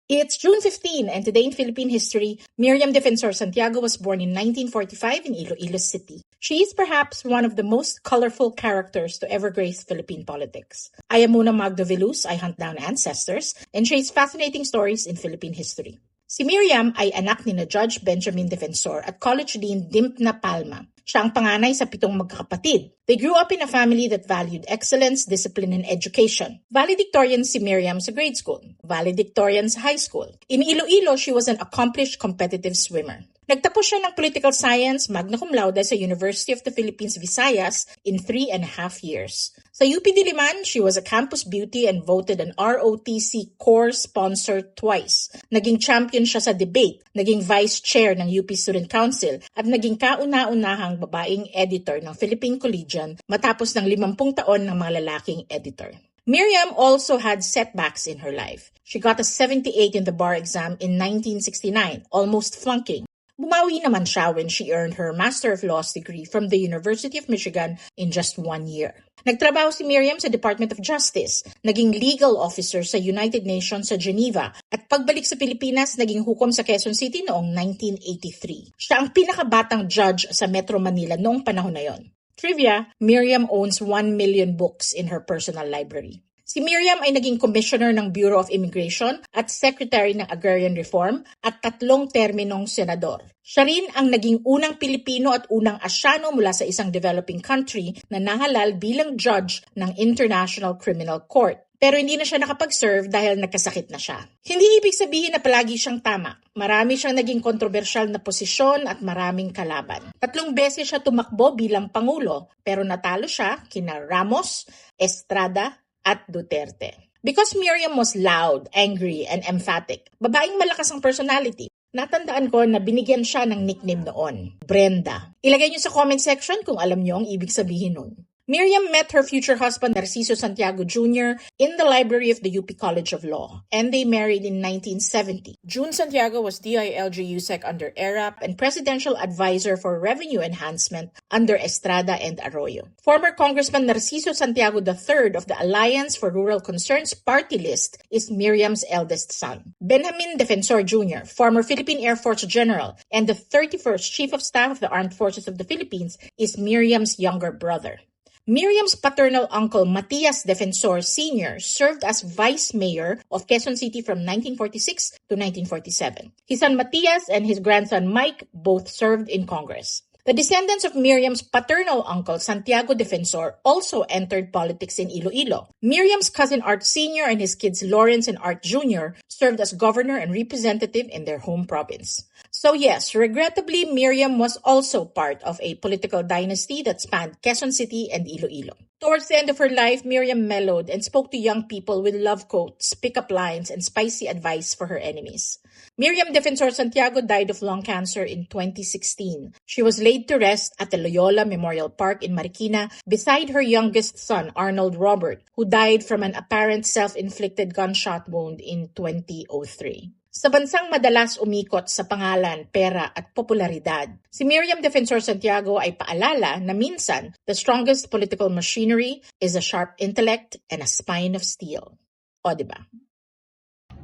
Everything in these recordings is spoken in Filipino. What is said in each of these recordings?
It's June 15, and today in Philippine history, Miriam Defensor Santiago was born in 1945 in Iloilo City. She is perhaps one of the most colorful characters to ever grace Philippine politics. I am Muna Magdo Veluz, I hunt down ancestors, and chase fascinating stories in Philippine history. Si Miriam ay anak ni na Judge Benjamin Defensor at College Dean Dimpna Palma. Siya ang panganay sa 7 magkakapatid. They grew up in a family that valued excellence, discipline, and education. Valedictorian si Miriam sa grade school. Valedictorian sa high school. In Iloilo, she was an accomplished competitive swimmer. Nagtapos siya ng political science, magna cum laude sa University of the Philippines, Visayas in 3.5 years. Sa UP Diliman, she was a campus beauty and voted an ROTC core sponsor twice. Naging champion siya sa debate, naging vice chair ng UP Student Council, at naging kauna-unahang babaeng editor ng Philippine Collegian matapos ng 50 taon ng mga lalaking editor. Miriam also had setbacks in her life. She got a 78 in the bar exam in 1969, almost flunking. Bumawi naman siya when she earned her Master of Laws degree from the University of Michigan in just 1 year. Nagtrabaho si Miriam sa Department of Justice, naging legal officer sa United Nations sa Geneva, at pagbalik sa Pilipinas, naging hukom sa Quezon City noong 1983. Siya ang pinakabatang judge sa Metro Manila noong panahon na yon. Trivia, Miriam owns 1 million books in her personal library. Si Miriam ay naging commissioner ng Bureau of Immigration at secretary ng Agrarian Reform at 3 terminong senador. Siya rin ang naging unang Pilipino at unang Asyano mula sa isang developing country na nahalal bilang judge ng International Criminal Court. Pero hindi na siya nakapag-serve dahil nagkasakit na siya. Hindi ibig sabihin na palagi siyang tama. Marami siyang naging kontrobersyal na posisyon at maraming kalaban. 3 beses siya tumakbo bilang Pangulo, pero natalo siya kina Ramos, Estrada, at Duterte. Because Miriam was loud, angry, and emphatic, babaeng malakas ang personality, natandaan ko na binigyan siya ng nickname noon, Brenda. Ilagay niyo sa comment section kung alam niyo ang ibig sabihin nun. Miriam met her future husband Narciso Santiago Jr. in the library of the UP College of Law, and they married in 1970. June Santiago was DILG-USEC under ERAP and Presidential Advisor for Revenue Enhancement under Estrada and Arroyo. Former Congressman Narciso Santiago III of the Alliance for Rural Concerns party list is Miriam's eldest son. Benjamin Defensor Jr., former Philippine Air Force General and the 31st Chief of Staff of the Armed Forces of the Philippines, is Miriam's younger brother. Miriam's paternal uncle, Matias Defensor Sr., served as vice mayor of Quezon City from 1946 to 1947. His son Matias and his grandson Mike both served in Congress. The descendants of Miriam's paternal uncle, Santiago Defensor, also entered politics in Iloilo. Miriam's cousin Art Sr. and his kids Lawrence and Art Jr. served as governor and representative in their home province. So yes, regrettably, Miriam was also part of a political dynasty that spanned Quezon City and Iloilo. Towards the end of her life, Miriam mellowed and spoke to young people with love quotes, pick-up lines, and spicy advice for her enemies. Miriam Defensor Santiago died of lung cancer in 2016. She was laid to rest at the Loyola Memorial Park in Marikina beside her youngest son, Arnold Robert, who died from an apparent self-inflicted gunshot wound in 2003. Sa bansang madalas umikot sa pangalan, pera at popularidad, si Miriam Defensor Santiago ay paalala na minsan, the strongest political machinery is a sharp intellect and a spine of steel. O diba?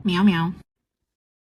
Meow meow.